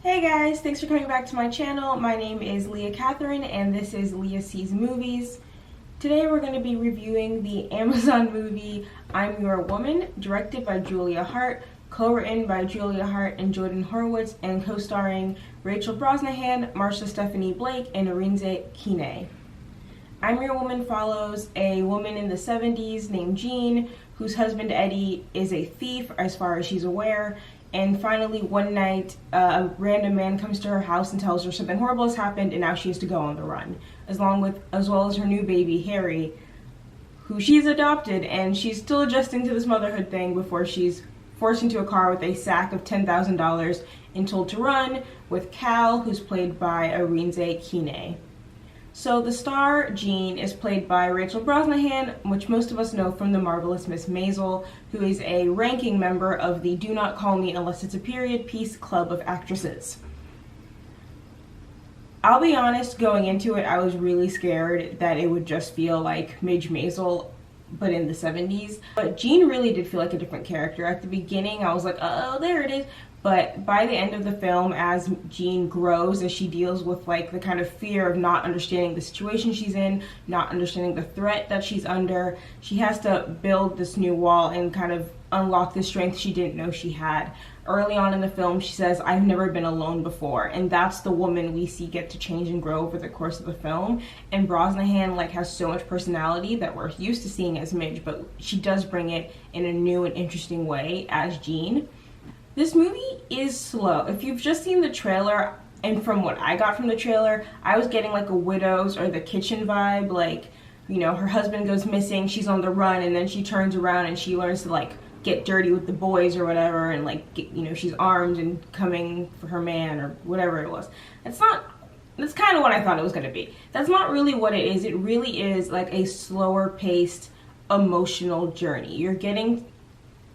Hey guys, thanks for coming back to my channel. My name is Leah Catherine and this is Leah Sees Movies. Today we're going to be reviewing the Amazon movie I'm Your Woman, directed by Julia Hart, co-written by Julia Hart and Jordan Horowitz, and co-starring Rachel Brosnahan, Marsha Stephanie Blake, and Arinze Kine. I'm Your Woman follows a woman in the 70s named Jean, whose husband Eddie is a thief as far as she's aware. And finally, one night, a random man comes to her house and tells her something horrible has happened, and now she has to go on the run, as well as her new baby Harry, who she's adopted, and she's still adjusting to this motherhood thing before she's forced into a car with a sack of $10,000 and told to run with Cal, who's played by Arinze Kine. So the star, Jean, is played by Rachel Brosnahan, which most of us know from The Marvelous Miss Maisel, who is a ranking member of the Do Not Call Me Unless It's a Period Piece Club of Actresses. I'll be honest, going into it, I was really scared that it would just feel like Midge Maisel, but in the 70s. But Jean really did feel like a different character. At the beginning, I was like, oh, there it is. But by the end of the film, as Jean grows, as she deals with like the kind of fear of not understanding the situation she's in, not understanding the threat that she's under, she has to build this new wall and kind of unlock the strength she didn't know she had. Early on in the film, she says, I've never been alone before. And that's the woman we see get to change and grow over the course of the film. And Brosnahan has so much personality that we're used to seeing as Midge, but she does bring it in a new and interesting way as Jean. This movie is slow. If you've just seen the trailer, and from what I got from the trailer, I was getting like a Widows or The Kitchen vibe. Her husband goes missing, she's on the run, and then she turns around and she learns to get dirty with the boys or whatever, and she's armed and coming for her man or whatever it was. That's kind of what I thought it was going to be. That's not really what it is. It really is like a slower paced emotional journey. You're getting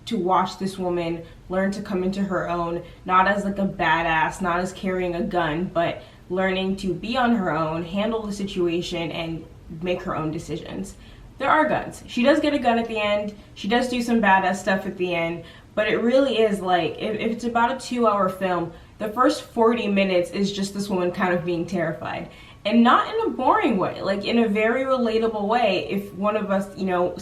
to watch this woman learn to come into her own, not as like a badass, not as carrying a gun, but learning to be on her own, handle the situation, and make her own decisions. There are guns. She does get a gun at the end. She does do some badass stuff at the end, but it really is if it's about a 2-hour film, the first 40 minutes is just this woman kind of being terrified. And not in a boring way, in a very relatable way. If one of us,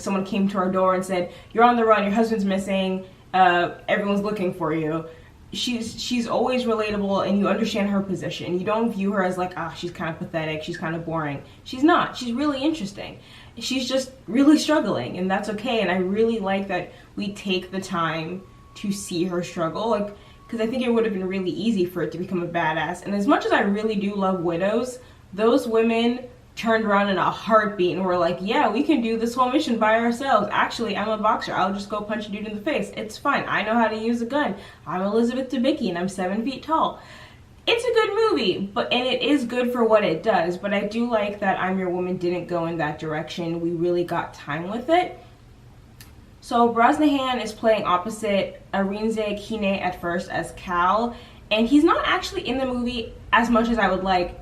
someone came to our door and said, you're on the run, your husband's missing, everyone's looking for you, she's always relatable and you understand her position. You don't view her as she's kind of pathetic, she's kind of boring. She's not. She's really interesting. She's just really struggling, and that's okay. And I really like that we take the time to see her struggle, because I think it would have been really easy for it to become a badass. And as much as I really do love Widows, those women turned around in a heartbeat and were like, yeah, we can do this whole mission by ourselves. Actually, I'm a boxer. I'll just go punch a dude in the face. It's fine. I know how to use a gun. I'm Elizabeth Debicki and I'm 7 feet tall. It's a good movie, and it is good for what it does, but I do like that I'm Your Woman didn't go in that direction. We really got time with it. So Brosnahan is playing opposite Arinze Kine at first as Cal, and he's not actually in the movie as much as I would like.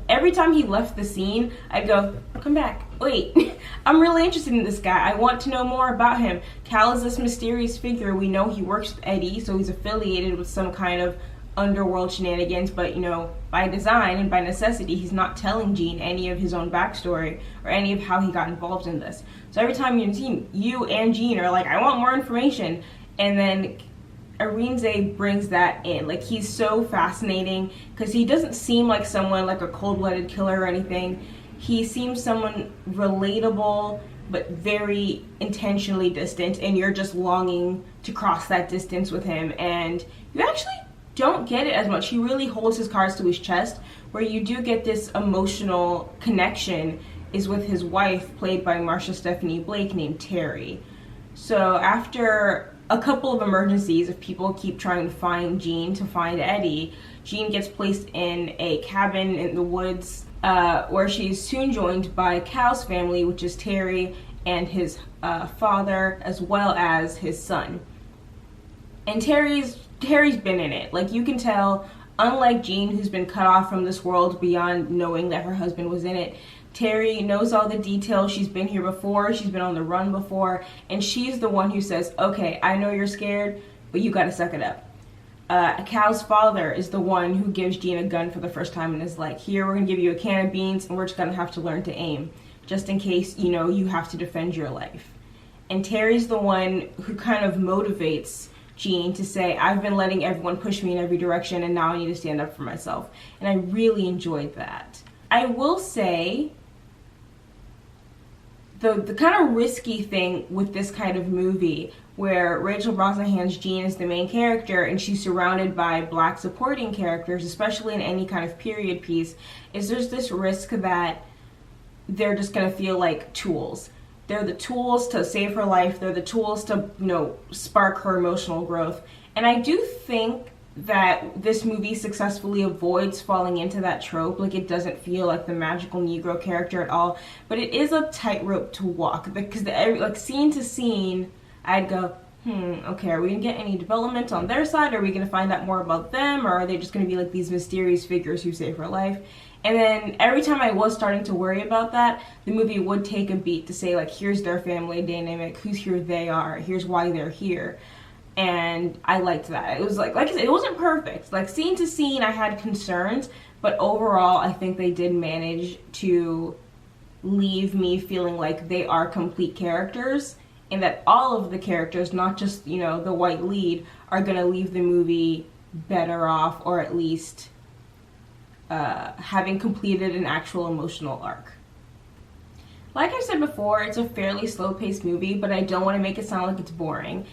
Every time he left the scene, I'd go, come back, wait, I'm really interested in this guy. I want to know more about him. Cal is this mysterious figure. We know he works with Eddie, so he's affiliated with some kind of underworld shenanigans, but by design and by necessity, he's not telling Jean any of his own backstory or any of how he got involved in this. So every time you and Jean are like, I want more information, and then Arinze brings that in. He's so fascinating because he doesn't seem like someone like a cold-blooded killer or anything. He seems someone relatable but very intentionally distant, and you're just longing to cross that distance with him. And you actually don't get it as much. He really holds his cards to his chest. Where you do get this emotional connection is with his wife, played by Marsha Stephanie Blake, named Terry. So after a couple of emergencies, if people keep trying to find Jean to find Eddie, Jean gets placed in a cabin in the woods where she's soon joined by Cal's family, which is Terry and his father, as well as his son. And Terry's been in it. You can tell, unlike Jean, who's been cut off from this world beyond knowing that her husband was in it, Terry knows all the details. She's been here before, she's been on the run before, and she's the one who says, okay, I know you're scared, but you gotta suck it up. Cal's father is the one who gives Jean a gun for the first time and is like, here, we're gonna give you a can of beans and we're just gonna have to learn to aim, just in case, you know, you have to defend your life. And Terry's the one who kind of motivates Jean to say, I've been letting everyone push me in every direction and now I need to stand up for myself. And I really enjoyed that. I will say, the kind of risky thing with this kind of movie, where Rachel Brosnahan's Jean is the main character and she's surrounded by black supporting characters, especially in any kind of period piece, is there's this risk that they're just going to feel like tools. They're the tools to save her life. They're the tools to, you know, spark her emotional growth. And I do think that this movie successfully avoids falling into that trope. Like, it doesn't feel like the magical Negro character at all. But it is a tightrope to walk, because like scene to scene, I'd go, okay, are we gonna get any development on their side? Are we gonna find out more about them? Or are they just gonna be like these mysterious figures who save her life? And then every time I was starting to worry about that, the movie would take a beat to say, like, here's their family dynamic, who's here they are, here's why they're here. And I liked that. It was like I said, it wasn't perfect. Like, scene to scene, I had concerns, but overall, I think they did manage to leave me feeling like they are complete characters, and that all of the characters, not just, you know, the white lead, are gonna leave the movie better off, or at least having completed an actual emotional arc. Like I said before, it's a fairly slow-paced movie, but I don't want to make it sound like it's boring.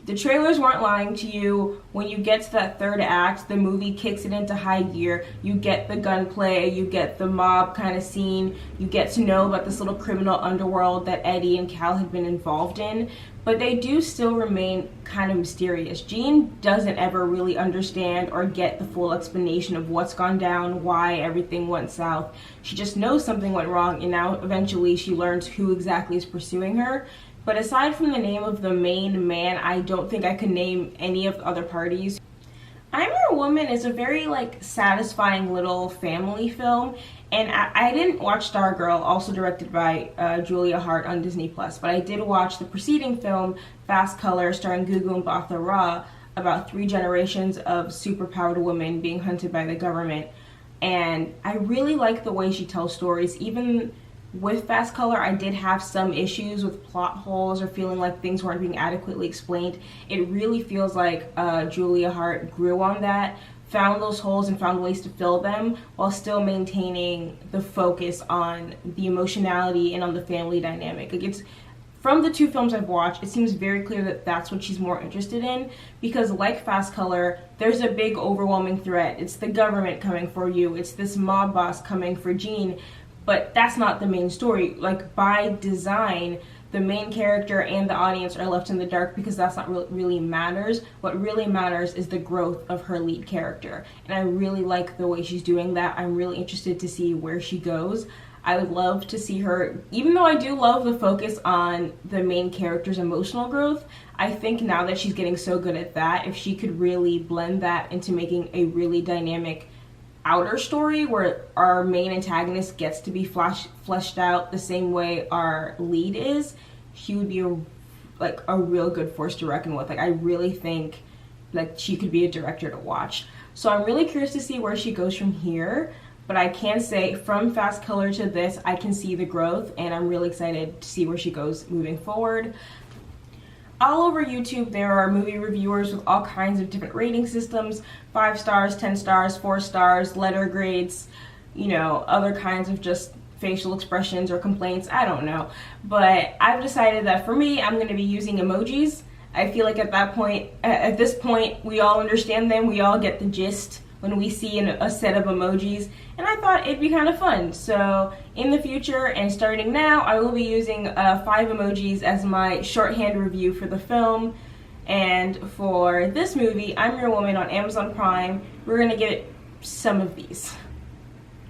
The trailers weren't lying to you. When you get to that third act, the movie kicks it into high gear. You get the gunplay, you get the mob kind of scene, you get to know about this little criminal underworld that Eddie and Cal had been involved in, but they do still remain kind of mysterious. Jean doesn't ever really understand or get the full explanation of what's gone down, why everything went south. She just knows something went wrong, and now eventually she learns who exactly is pursuing her. But aside from the name of the main man, I don't think I could name any of the other parties. I'm Your Woman is a very, like, satisfying little family film, and I didn't watch Stargirl, also directed by Julia Hart on Disney+, but I did watch the preceding film, Fast Color, starring Gugu Mbatha Raw, about 3 generations of superpowered women being hunted by the government. And I really like the way she tells stories. Even with Fast Color, I did have some issues with plot holes or feeling like things weren't being adequately explained. It really feels like Julia Hart grew on that, found those holes and found ways to fill them while still maintaining the focus on the emotionality and on the family dynamic. Like, it's, from the 2 films I've watched, it seems very clear that that's what she's more interested in, because like Fast Color, there's a big overwhelming threat. It's the government coming for you. It's this mob boss coming for Jean. But that's not the main story. Like, by design, the main character and the audience are left in the dark, because that's not really matters. What really matters is the growth of her lead character. And I really like the way she's doing that. I'm really interested to see where she goes. I would love to see her, even though I do love the focus on the main character's emotional growth, I think now that she's getting so good at that, if she could really blend that into making a really dynamic outer story where our main antagonist gets to be fleshed out the same way our lead is, she would be a real good force to reckon with. Like, I really think that she could be a director to watch. So I'm really curious to see where she goes from here, but I can say from Fast Color to this, I can see the growth, and I'm really excited to see where she goes moving forward. All over YouTube, there are movie reviewers with all kinds of different rating systems, 5 stars, 10 stars, 4 stars, letter grades, you know, other kinds of just facial expressions or complaints, I don't know. But I've decided that for me, I'm going to be using emojis. I feel like at this point, we all understand them, we all get the gist when we see a set of emojis, and I thought it'd be kind of fun. So in the future, and starting now, I will be using 5 emojis as my shorthand review for the film. And for this movie, I'm Your Woman on Amazon Prime, we're gonna get some of these.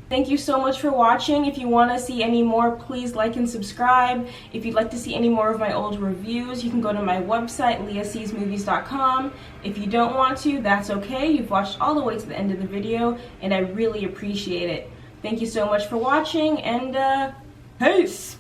Thank you so much for watching. If you want to see any more, please like and subscribe. If you'd like to see any more of my old reviews, you can go to my website, leahseesmovies.com. If you don't want to, that's okay. You've watched all the way to the end of the video, and I really appreciate it. Thank you so much for watching, and peace!